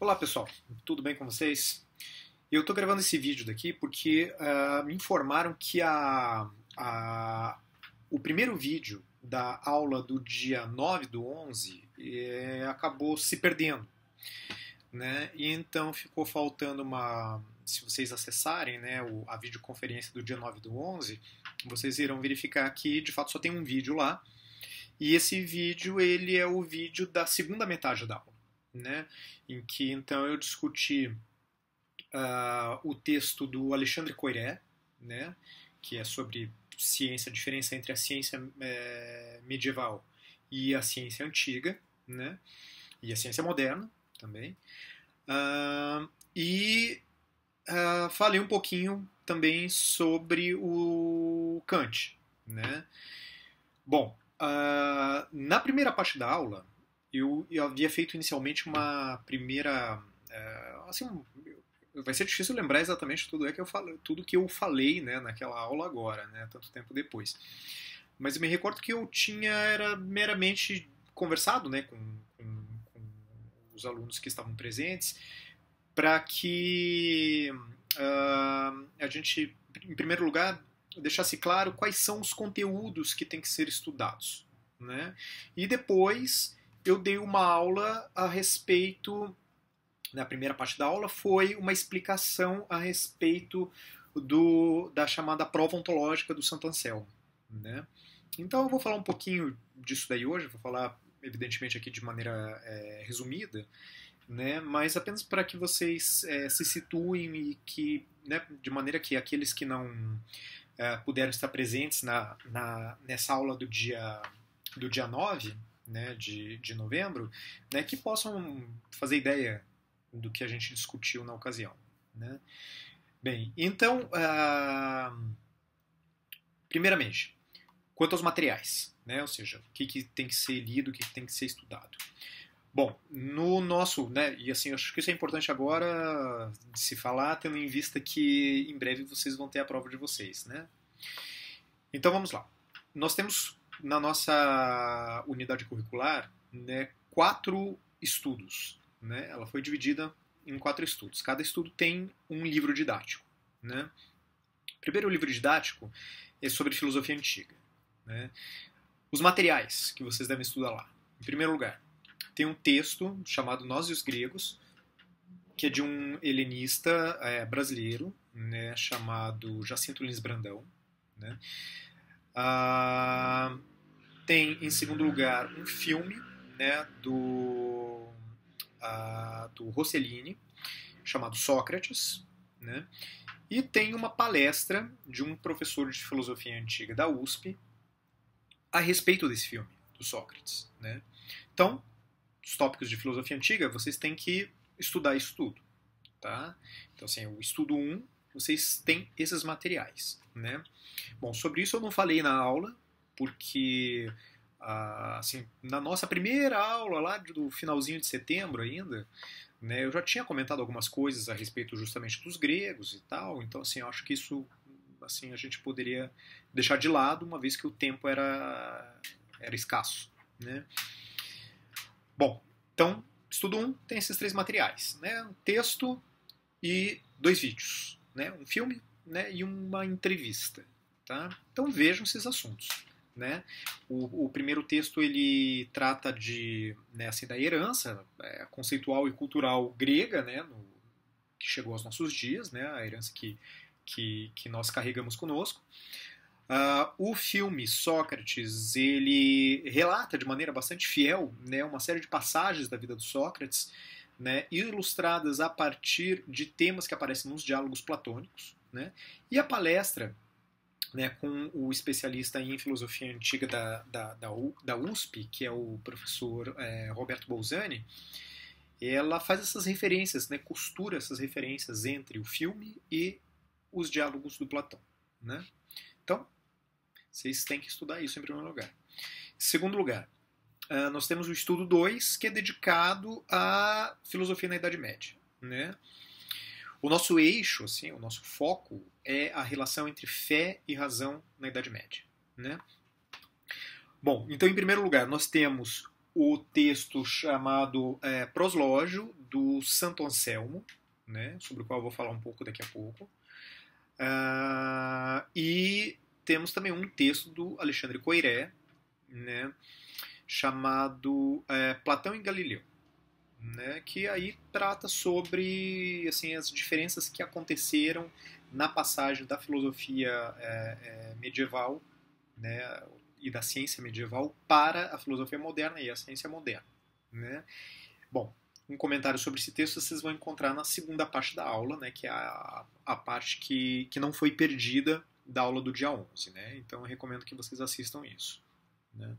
Olá pessoal, tudo bem com vocês? Eu estou gravando esse vídeo daqui porque me informaram que o primeiro vídeo da aula do dia 9 do 11 acabou se perdendo, né? E então ficou faltando se vocês acessarem, né, a videoconferência do dia 9 do 11, vocês irão verificar que de fato só tem um vídeo lá, e esse vídeo ele é o vídeo da segunda metade da aula, né? Em que então eu discuti o texto do Alexandre Coiré, né? Que é sobre ciência, a diferença entre a ciência medieval e a ciência antiga, né? E a ciência moderna também. Falei um pouquinho também sobre o Kant, né? Bom, na primeira parte da aula, eu havia feito inicialmente uma primeira... vai ser difícil lembrar exatamente tudo que eu falei, né, naquela aula agora, né, tanto tempo depois. Mas eu me recordo que eu era meramente conversado, né, com os alunos que estavam presentes, para que a gente, em primeiro lugar, deixasse claro quais são os conteúdos que têm que ser estudados, né? E depois eu dei uma aula a respeito, na primeira parte da aula, foi uma explicação a respeito da chamada prova ontológica do Santo Anselmo, né? Então eu vou falar um pouquinho disso daí hoje, vou falar evidentemente aqui de maneira resumida, né? Mas apenas para que vocês se situem e que, né, de maneira que aqueles que não puderam estar presentes nessa aula do dia 9, né, de novembro, né, que possam fazer ideia do que a gente discutiu na ocasião, né? Bem, então, primeiramente, quanto aos materiais, né, ou seja, o que tem que ser lido, o que tem que ser estudado. Bom, no nosso, né, e assim, eu acho que isso é importante agora de se falar, tendo em vista que em breve vocês vão ter a prova de vocês, né? Então vamos lá. Nós temos na nossa unidade curricular, né, 4 estudos, né? Ela foi dividida em 4 estudos. Cada estudo tem um livro didático, né? O primeiro livro didático é sobre filosofia antiga, né? Os materiais que vocês devem estudar lá. Em primeiro lugar, tem um texto chamado Nós e os Gregos, que é de um helenista brasileiro, né, chamado Jacinto Lins Brandão, né? Tem, em segundo lugar, um filme, né, do Rossellini, chamado Sócrates, né? E tem uma palestra de um professor de filosofia antiga da USP a respeito desse filme, do Sócrates, né? Então, os tópicos de filosofia antiga, vocês têm que estudar isso tudo, tá? Então, assim, o estudo 1, vocês têm esses materiais, né? Bom, sobre isso eu não falei na aula, porque, assim, na nossa primeira aula lá do finalzinho de setembro ainda, né, eu já tinha comentado algumas coisas a respeito justamente dos gregos e tal, então, assim, eu acho que isso, assim, a gente poderia deixar de lado, uma vez que o tempo era escasso, né? Bom, então, estudo 1 tem esses 3 materiais, né? Um texto e 2 vídeos, né? Um filme, né, e uma entrevista, tá? Então vejam esses assuntos, né? O primeiro texto ele trata né, assim, da herança conceitual e cultural grega, né, que chegou aos nossos dias, né? A herança que nós carregamos conosco. O filme Sócrates, ele relata de maneira bastante fiel, né, uma série de passagens da vida do Sócrates, né, ilustradas a partir de temas que aparecem nos diálogos platônicos, né, e a palestra, né, com o especialista em filosofia antiga da USP, que é o professor Roberto Bolzani, ela faz essas referências, né, costura essas referências entre o filme e os diálogos do Platão, né? Então, vocês têm que estudar isso em primeiro lugar. Em segundo lugar, nós temos o estudo 2, que é dedicado à filosofia na Idade Média, né? O nosso eixo, assim, o nosso foco é a relação entre fé e razão na Idade Média, né? Bom, então, em primeiro lugar, nós temos o texto chamado Proslógio, do Santo Anselmo, né, sobre o qual eu vou falar um pouco daqui a pouco. E temos também um texto do Alexandre Coiré, né, chamado Platão e Galileu, né, que aí trata sobre assim, as diferenças que aconteceram na passagem da filosofia medieval, né, e da ciência medieval para a filosofia moderna e a ciência moderna, né. Bom, um comentário sobre esse texto vocês vão encontrar na segunda parte da aula, né, que é a parte que não foi perdida da aula do dia 11. Né? Então eu recomendo que vocês assistam isso. Né?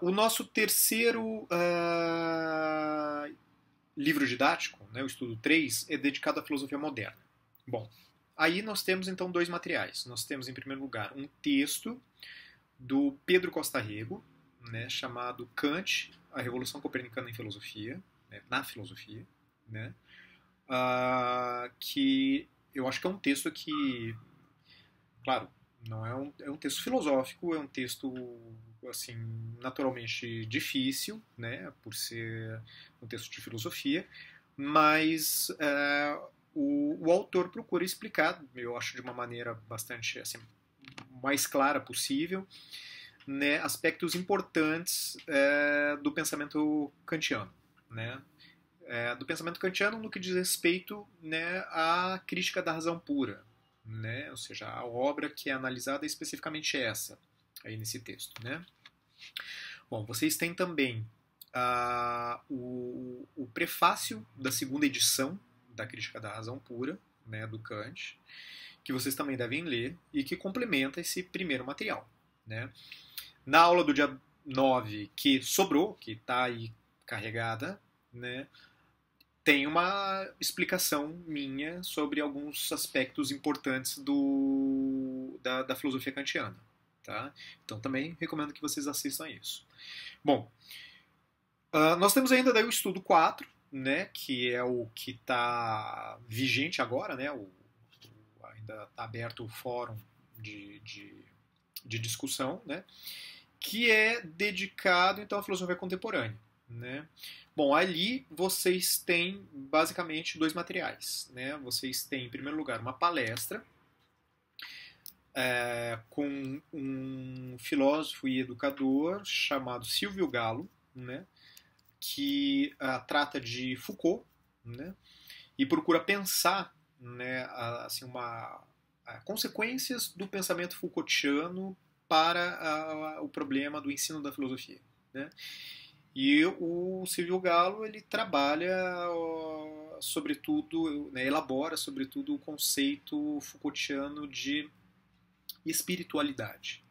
O nosso terceiro livro didático, né, o estudo 3, é dedicado à filosofia moderna. Bom, aí nós temos então dois materiais. Nós temos, em primeiro lugar, um texto do Pedro Costa Rego, né, chamado Kant, a Revolução Copernicana em Filosofia, né, na filosofia, né, que eu acho que é um texto que, claro, não é um texto filosófico, é um texto assim naturalmente difícil, né, por ser um texto de filosofia, mas o autor procura explicar, eu acho de uma maneira bastante assim, mais clara possível, né, aspectos importantes do pensamento kantiano, né, do pensamento kantiano no que diz respeito, né, à crítica da razão pura, né, ou seja, a obra que é analisada é especificamente essa, aí nesse texto. Né. Bom, vocês têm também o prefácio da segunda edição da Crítica da Razão Pura, né, do Kant, que vocês também devem ler e que complementa esse primeiro material. Né. Na aula do dia 9, que sobrou, que está aí carregada, né, tem uma explicação minha sobre alguns aspectos importantes da filosofia kantiana. Tá? Então também recomendo que vocês assistam a isso. Bom, nós temos ainda daí o estudo 4, né, que é o que está vigente agora, né, ainda está aberto o fórum de discussão, né, que é dedicado então à filosofia contemporânea. Né? Bom, ali vocês têm basicamente dois materiais. Né? Vocês têm, em primeiro lugar, uma palestra com um filósofo e educador chamado Silvio Galo, né? Que trata de Foucault, né? E procura pensar, né, assim, consequências do pensamento Foucaultiano para o problema do ensino da filosofia. Né? E o Silvio Galo ele trabalha, sobretudo, né, elabora, sobretudo, o conceito Foucaultiano de espiritualidade.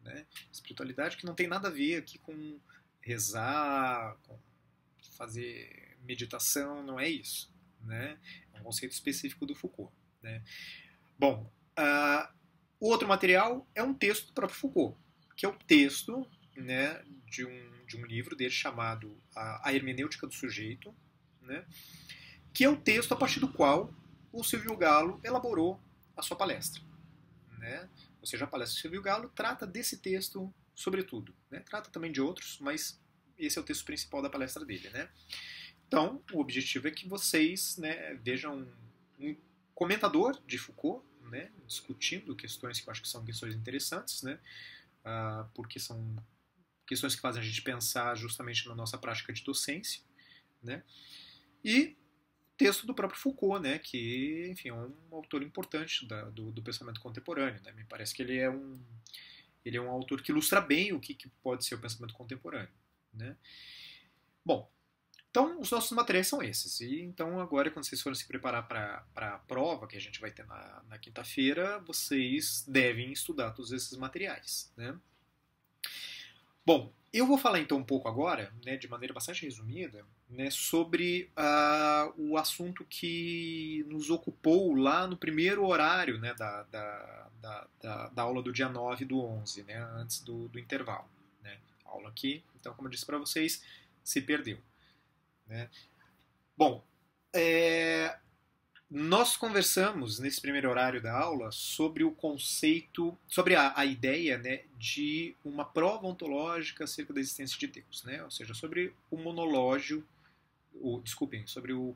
Né? Espiritualidade que não tem nada a ver aqui com rezar, com fazer meditação, não é isso. Né? É um conceito específico do Foucault. Né? Bom, o outro material é um texto do próprio Foucault, que é o texto, né, de um livro dele chamado A Hermenêutica do Sujeito, né, que é o texto a partir do qual o Silvio Galo elaborou a sua palestra. Né? Ou seja, a palestra do Silvio Galo trata desse texto sobretudo. Né? Trata também de outros, mas esse é o texto principal da palestra dele. Né? Então, o objetivo é que vocês, né, vejam um comentador de Foucault, né, discutindo questões que eu acho que são questões interessantes, né, porque são questões que fazem a gente pensar justamente na nossa prática de docência, né, e texto do próprio Foucault, né, que, enfim, é um autor importante do pensamento contemporâneo. Né, me parece que ele é um autor que ilustra bem o que pode ser o pensamento contemporâneo. Né. Bom, então, os nossos materiais são esses. E então, agora, quando vocês forem se preparar para a prova que a gente vai ter na quinta-feira, vocês devem estudar todos esses materiais. Né? Bom, eu vou falar então um pouco agora, né, de maneira bastante resumida, né, sobre o assunto que nos ocupou lá no primeiro horário, né, da aula do dia 9 do 11, né, antes do intervalo. Né? A aula aqui, então, como eu disse para vocês, se perdeu. Né? Bom, Nós conversamos nesse primeiro horário da aula sobre o conceito, sobre a ideia, né, de uma prova ontológica acerca da existência de Deus, né? Ou seja, sobre o monológio, desculpem, sobre o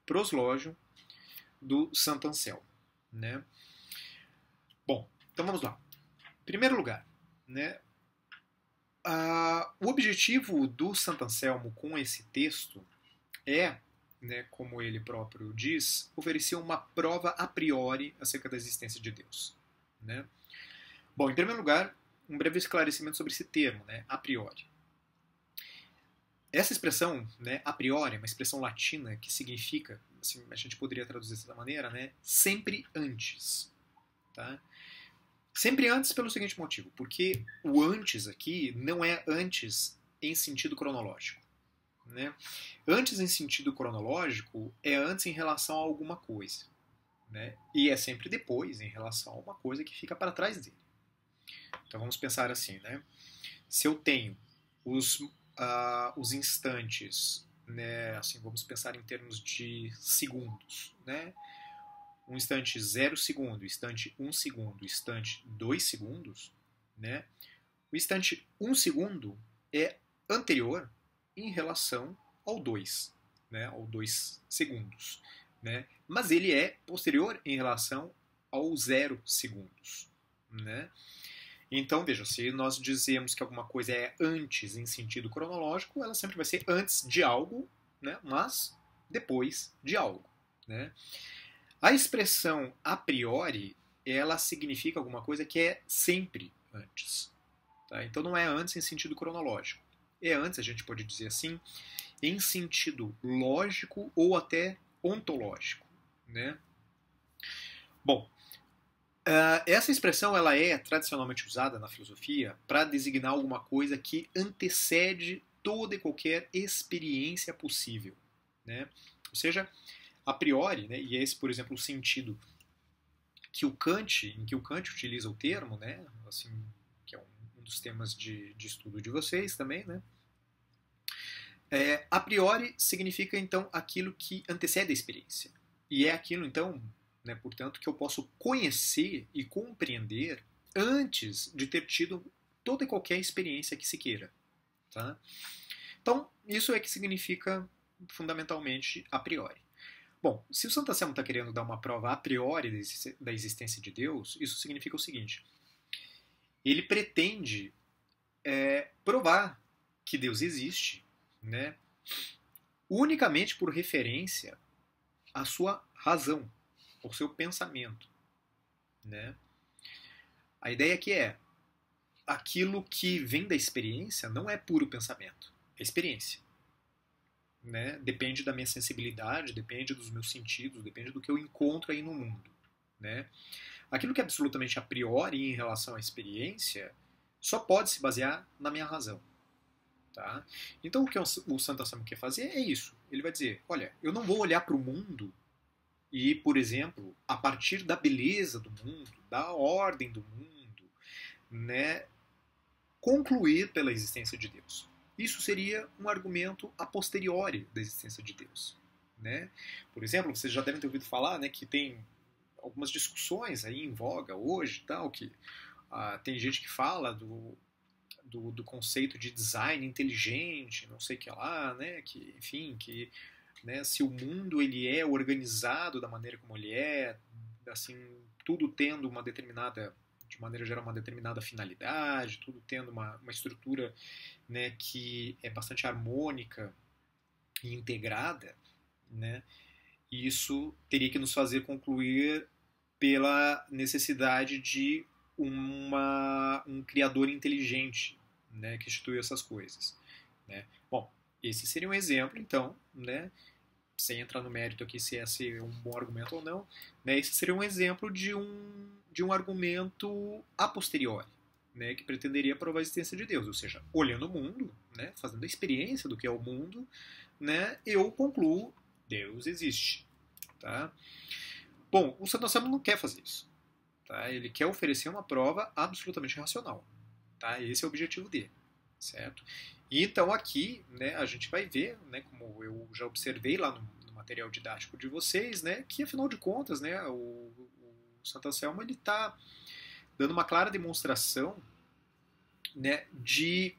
proslógio do Santo Anselmo, né? Bom, então vamos lá. Em primeiro lugar, né, o objetivo do Santo Anselmo com esse texto é, né, como ele próprio diz, oferecer uma prova a priori acerca da existência de Deus, né? Bom, em primeiro lugar, um breve esclarecimento sobre esse termo, né, a priori. Essa expressão, né, a priori, é uma expressão latina que significa, assim, a gente poderia traduzir dessa maneira, né, sempre antes, tá? Sempre antes pelo seguinte motivo, porque o antes aqui não é antes em sentido cronológico, né? Antes em sentido cronológico é antes em relação a alguma coisa, né? E é sempre depois em relação a uma coisa que fica para trás dele. Então vamos pensar assim, né? Se eu tenho os instantes, né? Assim, vamos pensar em termos de segundos, né? Um instante 0 segundo, instante 1 segundo, instante 2 segundos, né? O instante 1 segundo é anterior em relação ao 2, né? Ao 2 segundos, né? Mas ele é posterior em relação ao 0 segundos, né? Então, veja, se nós dizemos que alguma coisa é antes em sentido cronológico, ela sempre vai ser antes de algo, né? Mas depois de algo, né? A expressão a priori, ela significa alguma coisa que é sempre antes. Tá? Então não é antes em sentido cronológico. É antes, a gente pode dizer assim, em sentido lógico ou até ontológico. Né? Bom, essa expressão ela é tradicionalmente usada na filosofia para designar alguma coisa que antecede toda e qualquer experiência possível. Né? Ou seja, a priori, né, e esse, por exemplo, o sentido em que o Kant utiliza o termo, né, assim, que é um dos temas de estudo de vocês também, né, a priori significa, então, aquilo que antecede a experiência. E é aquilo, então, né, portanto, que eu posso conhecer e compreender antes de ter tido toda e qualquer experiência que se queira. Tá? Então, isso é que significa, fundamentalmente, a priori. Bom, se o Santo Anselmo está querendo dar uma prova a priori da existência de Deus, isso significa o seguinte: ele pretende provar que Deus existe, né, unicamente por referência à sua razão, ao seu pensamento. Né? A ideia aqui é aquilo que vem da experiência não é puro pensamento, é experiência. Né? Depende da minha sensibilidade, depende dos meus sentidos, depende do que eu encontro aí no mundo. Né? Aquilo que é absolutamente a priori em relação à experiência só pode se basear na minha razão. Tá? Então o que o Santo Anselmo quer fazer é isso. Ele vai dizer, olha, eu não vou olhar para o mundo e, por exemplo, a partir da beleza do mundo, da ordem do mundo, né, concluir pela existência de Deus. Isso seria um argumento a posteriori da existência de Deus. Né? Por exemplo, vocês já devem ter ouvido falar, né, que tem algumas discussões aí em voga hoje, tal, que tem gente que fala do conceito de design inteligente, não sei o que lá, né, que, enfim, que, né, se o mundo ele é organizado da maneira como ele é, assim, tudo tendo uma determinada, de maneira geral, uma determinada finalidade, tudo tendo uma estrutura, né, que é bastante harmônica e integrada, né, e isso teria que nos fazer concluir pela necessidade de um criador inteligente, né, que institui essas coisas. Né. Bom, esse seria um exemplo, então, né, sem entrar no mérito aqui se esse é um bom argumento ou não, né, esse seria um exemplo de um argumento a posteriori, né, que pretenderia provar a existência de Deus, ou seja, olhando o mundo, né, fazendo a experiência do que é o mundo, né, eu concluo Deus existe. Tá? Bom, o Santo Anselmo não quer fazer isso. Tá? Ele quer oferecer uma prova absolutamente racional. Tá? Esse é o objetivo dele. Certo? E então aqui, né, a gente vai ver, né, como eu já observei lá numa material didático de vocês, né, que afinal de contas, né, o Santo Anselmo ele está dando uma clara demonstração, né, de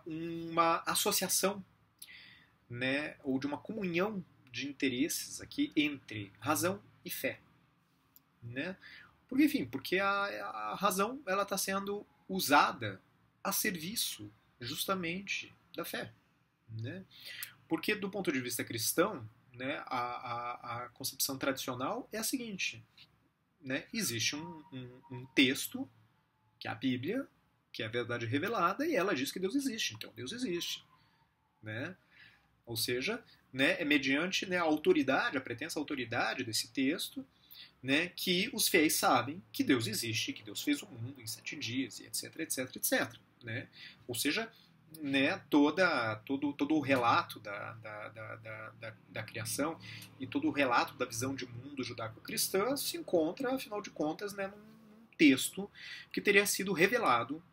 uma associação, né, ou de uma comunhão de interesses aqui entre razão e fé, né? Porque, enfim, porque a razão ela está sendo usada a serviço justamente da fé, né? Porque do ponto de vista cristão, né, a concepção tradicional é a seguinte, né? Existe um texto, que é a Bíblia, que é a verdade revelada, e ela diz que Deus existe, então Deus existe, né? Ou seja, né, é mediante, né, a autoridade, a pretensa autoridade desse texto, né, que os fiéis sabem que Deus existe, que Deus fez o mundo em 7 dias, e etc, etc, etc. Né? Ou seja, né, todo o relato da criação e todo o relato da visão de mundo judaico-cristã se encontra, afinal de contas, né, num texto que teria sido revelado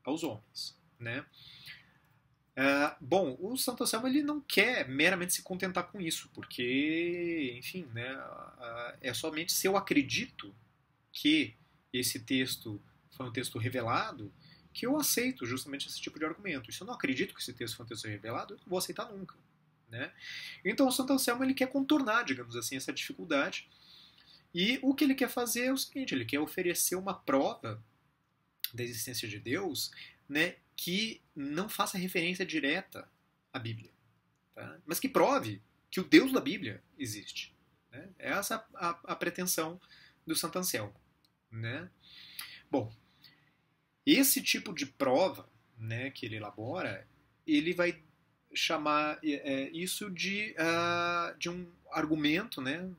aos homens. Né? Bom, o Santo Anselmo ele não quer meramente se contentar com isso, porque, enfim, né, é somente se eu acredito que esse texto foi um texto revelado que eu aceito justamente esse tipo de argumento. E se eu não acredito que esse texto foi um texto revelado, eu não vou aceitar nunca. Né? Então o Santo Anselmo ele quer contornar, digamos assim, essa dificuldade. E o que ele quer fazer é o seguinte, ele quer oferecer uma prova da existência de Deus, né, que não faça referência direta à Bíblia, tá? Mas que prove que o Deus da Bíblia existe. Né? Essa é a pretensão do Santo Anselmo. Né? Bom, esse tipo de prova, né, que ele elabora, ele vai chamar isso de um argumento, né?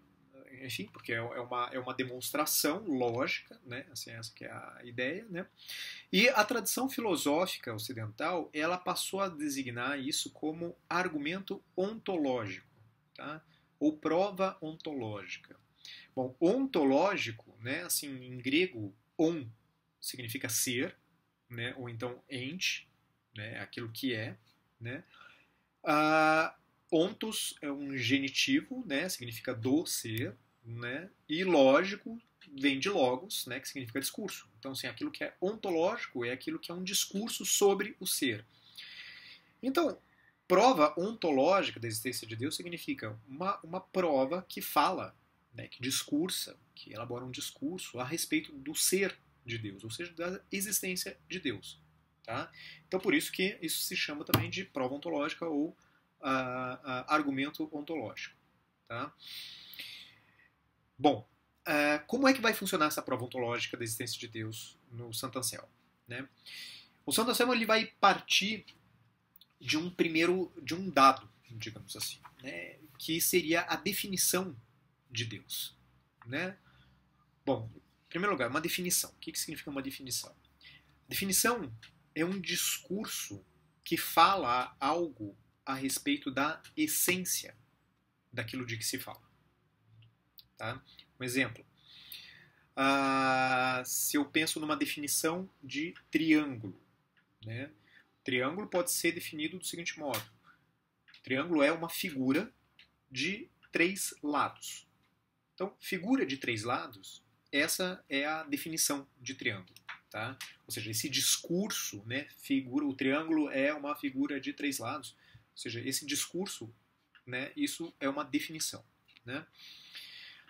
Enfim, porque é uma demonstração lógica, né? Assim, essa que é a ideia, né? E a tradição filosófica ocidental, ela passou a designar isso como argumento ontológico, tá? Ou prova ontológica. Bom, ontológico, né? Assim, em grego, on significa ser, né? Ou então ente, né? Aquilo que é, né? Ontos é um genitivo, né? Significa do ser, né? E lógico vem de logos, né? Que significa discurso. Então, assim, aquilo que é ontológico é aquilo que é um discurso sobre o ser. Então, prova ontológica da existência de Deus significa uma prova que fala, né? Que discursa, que elabora um discurso a respeito do ser de Deus, ou seja, da existência de Deus. Tá? Então, por isso que isso se chama também de prova ontológica ou argumento ontológico. Tá? Bom, como é que vai funcionar essa prova ontológica da existência de Deus no Santo Anselmo? Né? O Santo Anselmo ele vai partir de um dado, digamos assim, né? Que seria a definição de Deus. Né? Bom, em primeiro lugar, uma definição. O que significa uma definição? Definição é um discurso que fala algo a respeito da essência daquilo de que se fala. Tá? Um exemplo. Se eu penso numa definição de triângulo, né? Triângulo pode ser definido do seguinte modo. Triângulo é uma figura de 3 lados. Então, figura de 3 lados, essa é a definição de triângulo. Tá? Ou seja, esse discurso, né, o triângulo é uma figura de 3 lados. Ou seja, esse discurso, né, isso é uma definição. Né?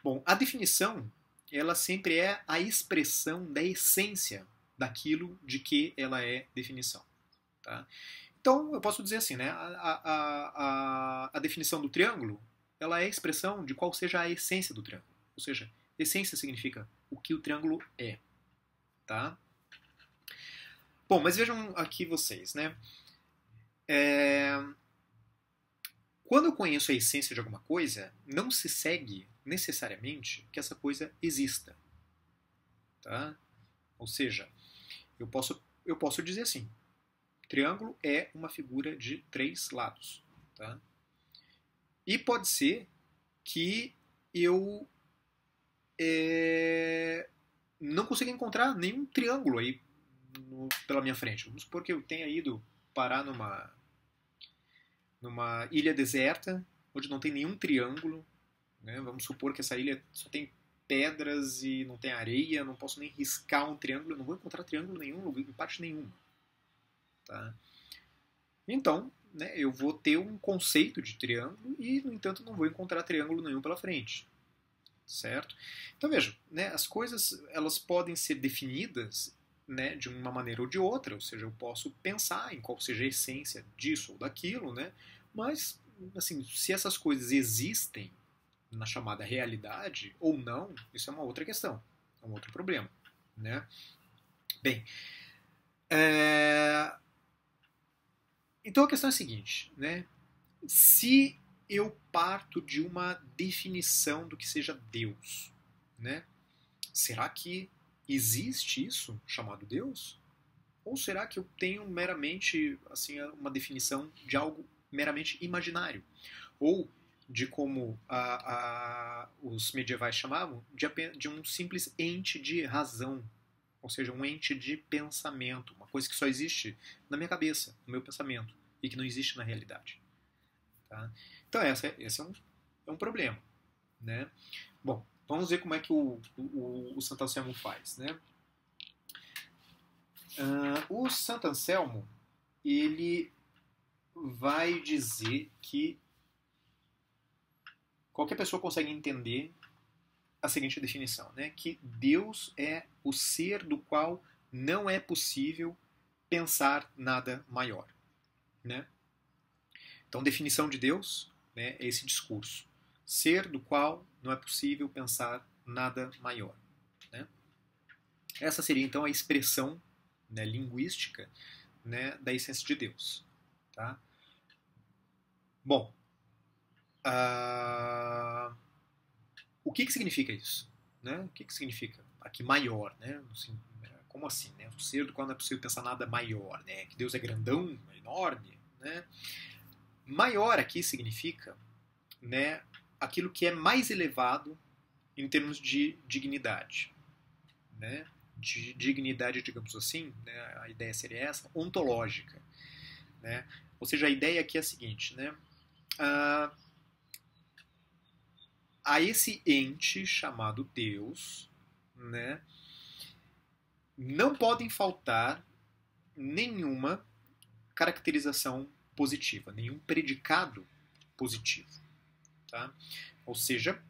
Bom, a definição, ela sempre é a expressão da essência daquilo de que ela é definição. Tá? Então, eu posso dizer assim, né, a definição do triângulo, ela é a expressão de qual seja a essência do triângulo. Ou seja, essência significa o que o triângulo é. Tá? Bom, mas vejam aqui vocês, né? Quando eu conheço a essência de alguma coisa, não se segue necessariamente que essa coisa exista. Tá? Ou seja, eu posso dizer assim, triângulo é uma figura de 3 lados. Tá? E pode ser que eu não consiga encontrar nenhum triângulo aí pela minha frente. Vamos supor que eu tenha ido parar numa ilha deserta onde não tem nenhum triângulo, né? Vamos supor que essa ilha só tem pedras e não tem areia, não posso nem riscar um triângulo, eu não vou encontrar triângulo nenhum, em parte nenhuma. Tá? Então, né, eu vou ter um conceito de triângulo e, no entanto, não vou encontrar triângulo nenhum pela frente. Certo? Então, veja, né, as coisas elas podem ser definidas, né, de uma maneira ou de outra, ou seja, eu posso pensar em qual seja a essência disso ou daquilo, né, mas, assim, se essas coisas existem na chamada realidade ou não, isso é uma outra questão, é um outro problema, né? Bem, então a questão é a seguinte, né? Se eu parto de uma definição do que seja Deus, né? Será que existe isso chamado Deus? Ou será que eu tenho meramente assim uma definição de algo meramente imaginário? Ou de como os medievais chamavam, de um simples ente de razão, ou seja, um ente de pensamento, uma coisa que só existe na minha cabeça, no meu pensamento, e que não existe na realidade. Tá? Então esse é um problema. Né? Bom, vamos ver como é que o Santo Anselmo faz. Né? O Santo Anselmo, ele vai dizer que qualquer pessoa consegue entender a seguinte definição, né? Que Deus é o ser do qual não é possível pensar nada maior. Né? Então, definição de Deus, né, é esse discurso. Ser do qual não é possível pensar nada maior. Né? Essa seria, então, a expressão, né, linguística, né, da essência de Deus. Tá? Bom, o que significa isso? Né? O que significa aqui maior? Né? Assim, como assim? Né? O ser do qual não é possível pensar nada maior. Né? Que Deus é grandão, é enorme. Né? Maior aqui significa, né, aquilo que é mais elevado em termos de dignidade. Né? De dignidade, digamos assim, né? A ideia seria essa, ontológica. Né? Ou seja, a ideia aqui é a seguinte, né? A esse ente chamado Deus, né, não podem faltar nenhuma caracterização positiva, nenhum predicado positivo. Tá? Ou seja,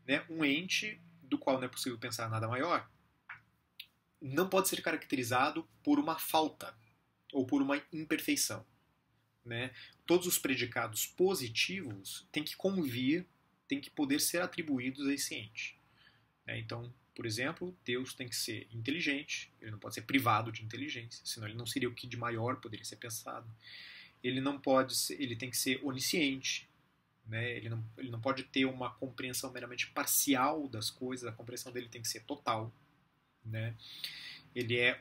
né, um ente do qual não é possível pensar nada maior não pode ser caracterizado por uma falta ou por uma imperfeição. Né? Todos os predicados positivos têm que convir, têm que poder ser atribuídos a esse ente. Então, por exemplo, Deus tem que ser inteligente, ele não pode ser privado de inteligência, senão ele não seria o que de maior poderia ser pensado. Ele não pode ser, ele tem que ser onisciente, né? Ele não pode ter uma compreensão meramente parcial das coisas, a compreensão dele tem que ser total. Né? Ele é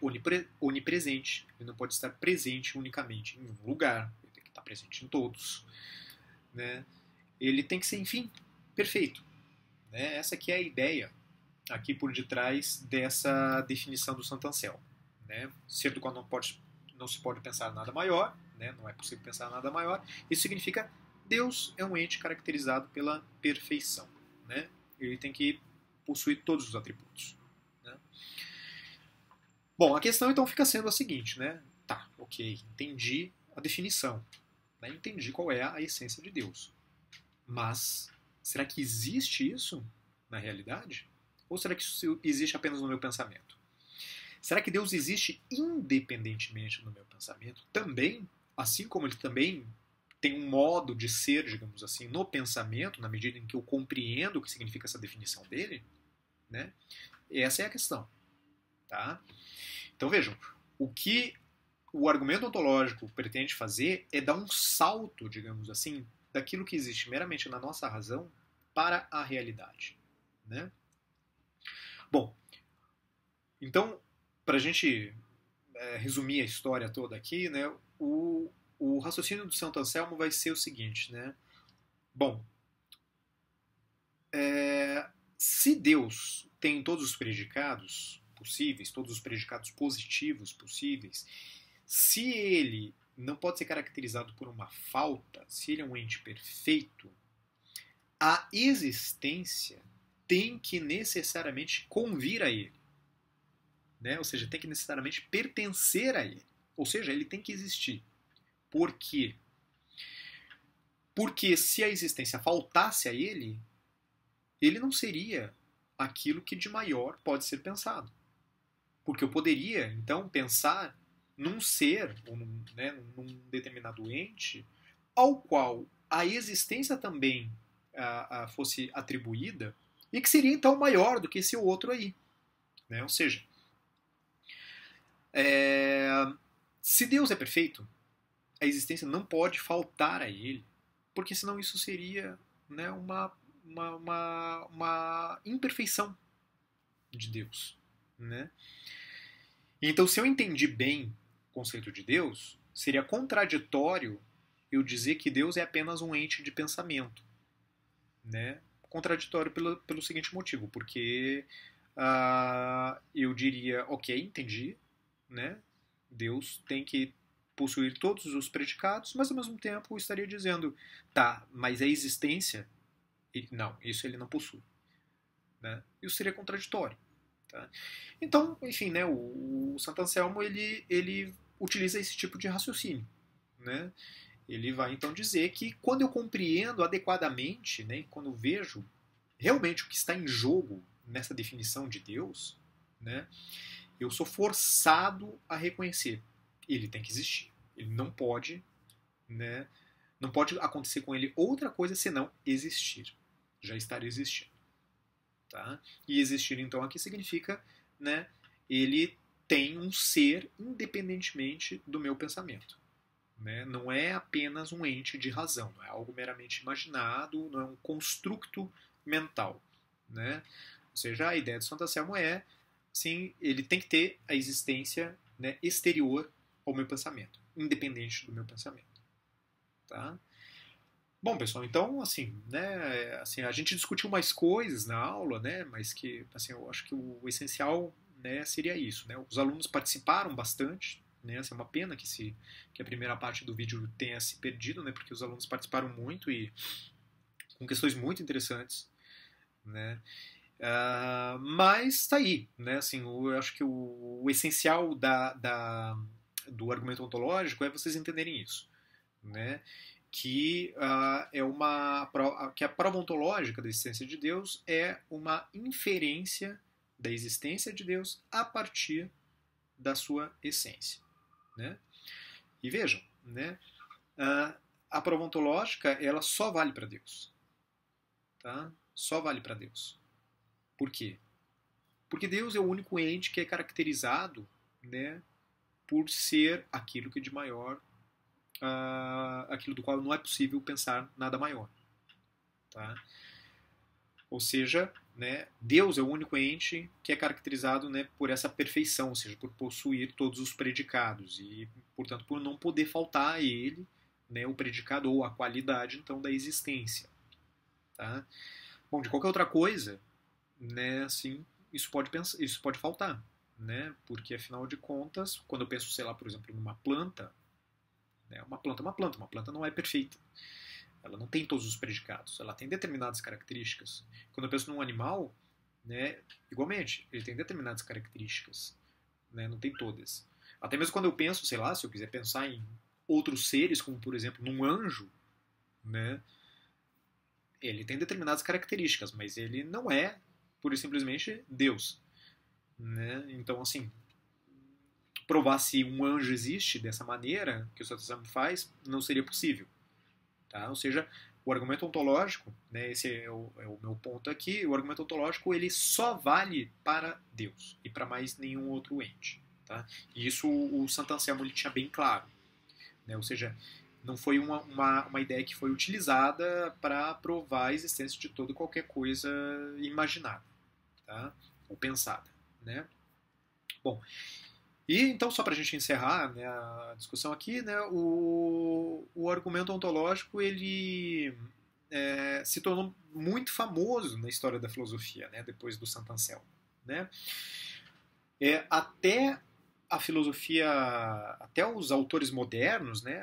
onipresente, ele não pode estar presente unicamente em um lugar, ele tem que estar presente em todos. Né? Ele tem que ser, enfim, perfeito. Né? Essa aqui é a ideia aqui por detrás dessa definição do Santo Anselmo. Né? Ser do qual não se pode pensar nada maior, né? Não é possível pensar nada maior. Isso significa Deus é um ente caracterizado pela perfeição. Né? Ele tem que possuir todos os atributos. Né? Bom, a questão então fica sendo a seguinte, né? Tá, ok, entendi a definição, né? Entendi qual é a essência de Deus. Mas será que existe isso na realidade? Ou será que isso existe apenas no meu pensamento? Será que Deus existe independentemente do meu pensamento também, assim como ele também tem um modo de ser, digamos assim, no pensamento, na medida em que eu compreendo o que significa essa definição dele? Né? Essa é a questão. Tá? Então vejam, o que o argumento ontológico pretende fazer é dar um salto, digamos assim, daquilo que existe meramente na nossa razão para a realidade. Né? Bom, então, para a gente resumir a história toda aqui, né, o raciocínio do Santo Anselmo vai ser o seguinte, né? Bom, se Deus tem todos os predicados possíveis, todos os predicados positivos possíveis, se ele não pode ser caracterizado por uma falta, se ele é um ente perfeito, a existência tem que necessariamente convir a ele, né? Ou seja, tem que necessariamente pertencer a ele. Ou seja, ele tem que existir. Por quê? Porque se a existência faltasse a ele, ele não seria aquilo que de maior pode ser pensado. Porque eu poderia, então, pensar num ser, ou num determinado ente, ao qual a existência também fosse atribuída, e que seria, então, maior do que esse outro aí. Né? Ou seja, se Deus é perfeito, a existência não pode faltar a ele, porque senão isso seria, né, uma imperfeição de Deus. Né? Então, se eu entendi bem o conceito de Deus, seria contraditório eu dizer que Deus é apenas um ente de pensamento. Né? Contraditório pelo seguinte motivo, porque eu diria, ok, entendi, né? Deus tem que possuir todos os predicados, mas ao mesmo tempo eu estaria dizendo, tá, mas a existência, não, isso ele não possui. Né? Isso seria contraditório. Tá? Então, enfim, né, o Santo Anselmo ele utiliza esse tipo de raciocínio. Né? Ele vai então dizer que quando eu compreendo adequadamente, né, quando eu vejo realmente o que está em jogo nessa definição de Deus, né, eu sou forçado a reconhecer. Ele tem que existir. Ele não pode, né, não pode acontecer com ele outra coisa senão existir. Já estar existindo. Tá? E existir, então, aqui significa, né, ele tem um ser independentemente do meu pensamento. Né? Não é apenas um ente de razão, não é algo meramente imaginado, não é um construto mental. Né? Ou seja, a ideia de Santo Anselmo é, sim, ele tem que ter a existência, né, exterior ao meu pensamento, independente do meu pensamento. Tá? Bom, pessoal, então, assim, né, assim, a gente discutiu mais coisas na aula, né, mas que, assim, eu acho que o essencial, né, seria isso, né, os alunos participaram bastante, né, assim, é uma pena que a primeira parte do vídeo tenha se perdido, né, porque os alunos participaram muito e com questões muito interessantes, né, mas tá aí, né, assim, eu acho que o essencial do argumento ontológico é vocês entenderem isso, né, que que a prova ontológica da existência de Deus é uma inferência da existência de Deus a partir da sua essência. Né? E vejam, né, a prova ontológica ela só vale para Deus. Tá? Só vale para Deus. Por quê? Porque Deus é o único ente que é caracterizado, né, por ser aquilo que de maior aquilo do qual não é possível pensar nada maior. Tá? Ou seja, né, Deus é o único ente que é caracterizado, né, por essa perfeição, ou seja, por possuir todos os predicados e, portanto, por não poder faltar a ele, né, o predicado ou a qualidade, então, da existência. Tá? Bom, de qualquer outra coisa, né, assim, isso pode faltar, né, porque, afinal de contas, quando eu penso, sei lá, por exemplo, numa planta, né, uma planta não é perfeita. Ela não tem todos os predicados, ela tem determinadas características. Quando eu penso num animal, né, igualmente, ele tem determinadas características, né, não tem todas. Até mesmo quando eu penso, sei lá, se eu quiser pensar em outros seres, como por exemplo num anjo, né, ele tem determinadas características, mas ele não é, pura e simplesmente, Deus. Né? Então, assim, provar se um anjo existe dessa maneira que o Santo Anselmo faz não seria possível. Tá? Ou seja, o argumento ontológico, né, esse é o meu ponto aqui, o argumento ontológico ele só vale para Deus e para mais nenhum outro ente. Tá? E isso o Santo Anselmo ele tinha bem claro. Né? Ou seja, não foi uma ideia que foi utilizada para provar a existência de toda e qualquer coisa imaginada, tá? Ou pensada. Né? Bom, e então, só para a gente encerrar, né, a discussão aqui, né, o argumento ontológico ele se tornou muito famoso na história da filosofia, né, depois do Santo Anselmo. Né? Até a filosofia, até os autores modernos, né,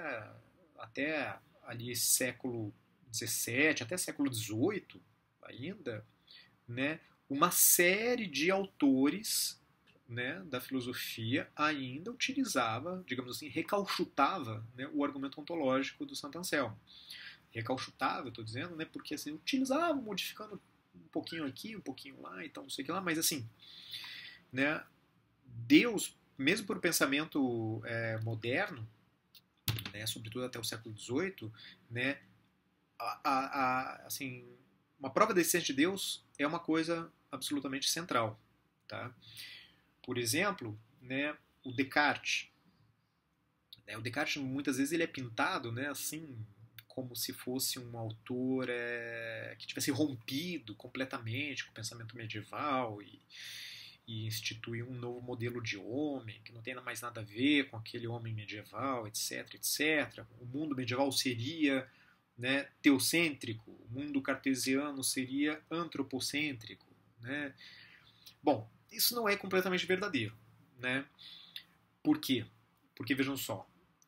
até ali século XVII, até século XVIII ainda, né, uma série de autores, né, da filosofia ainda utilizava, digamos assim, recauchutava, né, o argumento ontológico do Santo Anselmo. Recauchutava, eu estou dizendo, né, porque assim, utilizava, modificando um pouquinho aqui, um pouquinho lá e tal, não sei o que lá, mas assim, né, Deus, mesmo por pensamento moderno, né, sobretudo até o século XVIII, né, assim, uma prova da existência de Deus é uma coisa absolutamente central, tá? Por exemplo, né, o Descartes. Né, o Descartes muitas vezes ele é pintado, né, assim, como se fosse um autor que tivesse rompido completamente com o pensamento medieval e instituiu um novo modelo de homem que não tem mais nada a ver com aquele homem medieval, etc, etc. O mundo medieval seria, né, teocêntrico, o mundo cartesiano seria antropocêntrico, né? Bom, isso não é completamente verdadeiro, né? Por quê? Porque vejam só,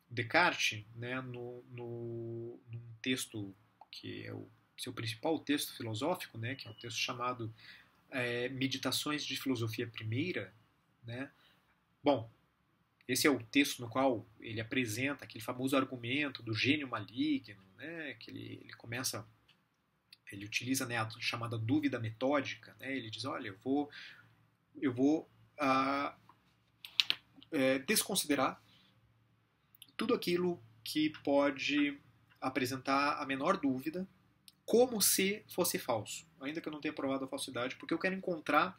Descartes, né, num texto que é o seu principal texto filosófico, né, que é um texto chamado Meditações de Filosofia Primeira, né? Bom, esse é o texto no qual ele apresenta aquele famoso argumento do gênio maligno, né, que ele utiliza, né, a chamada dúvida metódica, né? Ele diz, olha, eu vou desconsiderar tudo aquilo que pode apresentar a menor dúvida, como se fosse falso, ainda que eu não tenha provado a falsidade, porque eu quero encontrar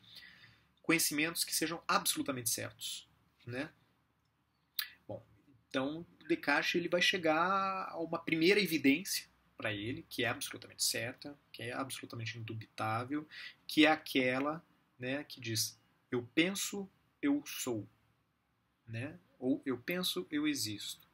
conhecimentos que sejam absolutamente certos, né? Bom, então Descartes ele vai chegar a uma primeira evidência para ele, que é absolutamente certa, que é absolutamente indubitável, que é aquela, né, que diz: eu penso, eu sou, né? Ou eu penso, eu existo.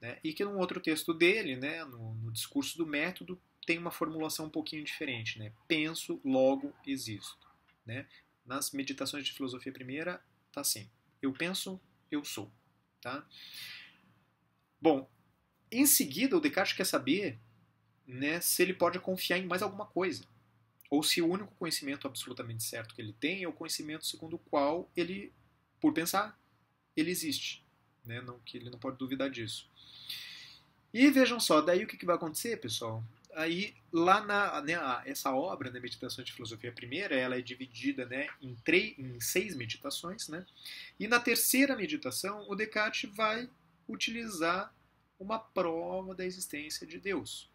Né? E que num outro texto dele, né, no Discurso do Método, tem uma formulação um pouquinho diferente. Né? Penso, logo existo. Né? Nas Meditações de Filosofia Primeira, tá assim: eu penso, eu sou. Tá? Bom, em seguida, o Descartes quer saber, né, se ele pode confiar em mais alguma coisa. Ou se o único conhecimento absolutamente certo que ele tem é o conhecimento segundo o qual ele, por pensar, ele existe. Né? Não, que ele não pode duvidar disso. E vejam só, daí o que vai acontecer, pessoal? Aí, lá essa obra, né, Meditações de Filosofia Primeira, ela é dividida, né, em 6 meditações, né? E na terceira meditação, o Descartes vai utilizar uma prova da existência de Deus.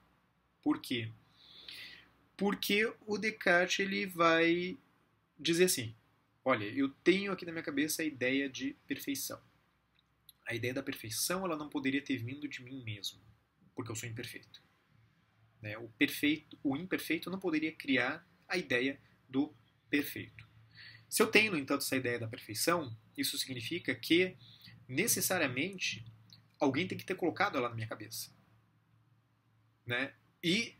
Por quê? Porque o Descartes ele vai dizer assim: olha, eu tenho aqui na minha cabeça a ideia de perfeição. A ideia da perfeição ela não poderia ter vindo de mim mesmo, porque eu sou imperfeito. Né? O imperfeito não poderia criar a ideia do perfeito. Se eu tenho, no entanto, essa ideia da perfeição, isso significa que, necessariamente, alguém tem que ter colocado ela na minha cabeça. Né? E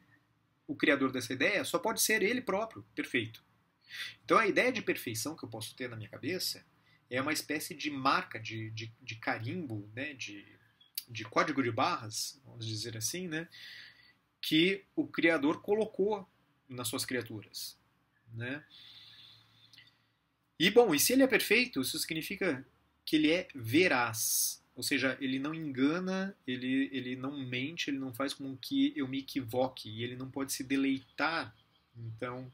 o criador dessa ideia só pode ser ele próprio, perfeito. Então a ideia de perfeição que eu posso ter na minha cabeça é uma espécie de marca, de carimbo, né? de código de barras, vamos dizer assim, né? Que o Criador colocou nas suas criaturas. Né? E, bom, e se ele é perfeito, isso significa que ele é veraz. Ou seja, ele não engana, ele não mente, ele não faz com que eu me equivoque. E ele não pode se deleitar, então,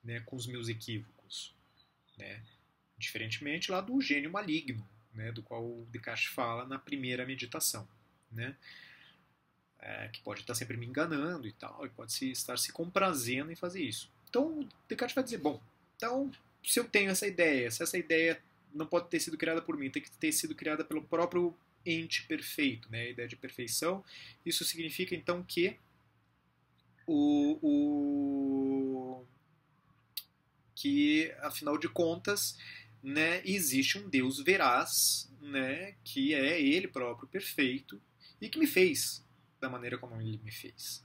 né, com os meus equívocos. Né? Diferentemente lá do gênio maligno, né, do qual o Descartes fala na primeira meditação. Né? Que pode estar sempre me enganando e tal, e pode estar se comprazendo em fazer isso. Então, o Descartes vai dizer, bom, então, se eu tenho essa ideia, se essa ideia não pode ter sido criada por mim, tem que ter sido criada pelo próprio ente perfeito, né, a ideia de perfeição, isso significa, então, que que, afinal de contas, né, existe um Deus veraz, né, que é ele próprio perfeito e que me fez da maneira como ele me fez.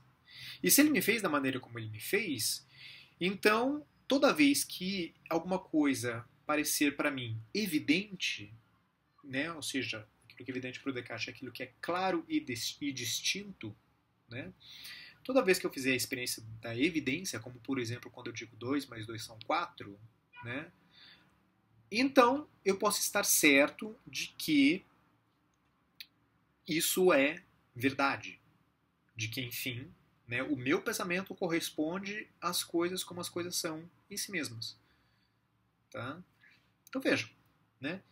E se ele me fez da maneira como ele me fez, então toda vez que alguma coisa parecer para mim evidente, né, ou seja, aquilo que é evidente para o Descartes é aquilo que é claro e distinto, né, toda vez que eu fizer a experiência da evidência, como por exemplo quando eu digo 2 mais 2 são 4, né? Então eu posso estar certo de que isso é verdade. De que, enfim, né, o meu pensamento corresponde às coisas como as coisas são em si mesmas. Tá? Então vejam, né?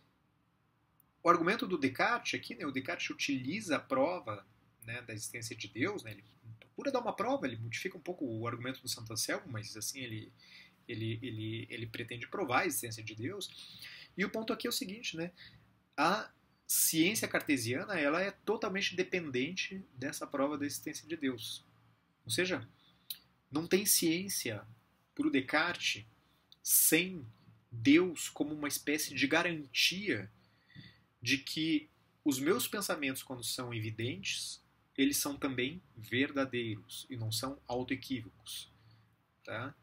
O argumento do Descartes aqui, né, o Descartes utiliza a prova, né, da existência de Deus, né, ele procura dar uma prova, ele modifica um pouco o argumento do Santo Anselmo, mas assim ele pretende provar a existência de Deus. E o ponto aqui é o seguinte, né, a ciência cartesiana ela é totalmente dependente dessa prova da existência de Deus. Ou seja, não tem ciência para o Descartes sem Deus como uma espécie de garantia de que os meus pensamentos, quando são evidentes, eles são também verdadeiros e não são autoequívocos. Tá?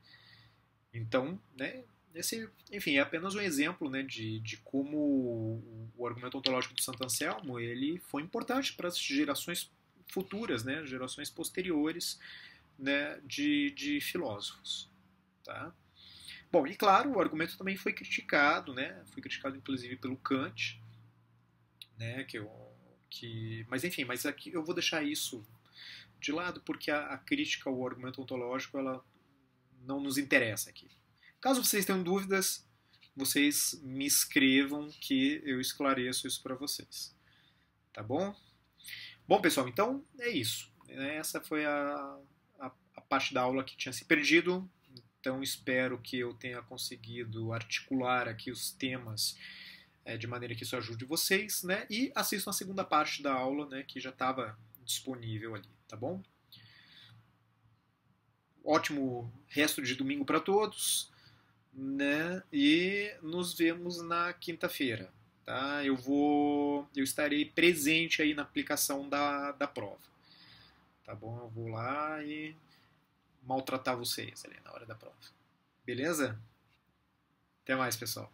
Então, né, esse, enfim, é apenas um exemplo, né, de como o argumento ontológico do Santo Anselmo ele foi importante para as gerações futuras, né, gerações posteriores, né, de filósofos. Tá? Bom, e claro, o argumento também foi criticado, né, foi criticado inclusive pelo Kant, né, mas enfim, mas aqui eu vou deixar isso de lado porque a crítica ao argumento ontológico ela não nos interessa aqui. Caso vocês tenham dúvidas, vocês me escrevam que eu esclareço isso para vocês. Tá bom? Bom, pessoal, então é isso. Essa foi a parte da aula que tinha se perdido. Então espero que eu tenha conseguido articular aqui os temas de maneira que isso ajude vocês, né? E assistam a segunda parte da aula, né? Que já estava disponível ali, tá bom? Ótimo resto de domingo para todos, né? E nos vemos na quinta-feira, tá? Eu estarei presente aí na aplicação da prova, tá bom? Eu vou lá e maltratar vocês ali na hora da prova, beleza? Até mais, pessoal.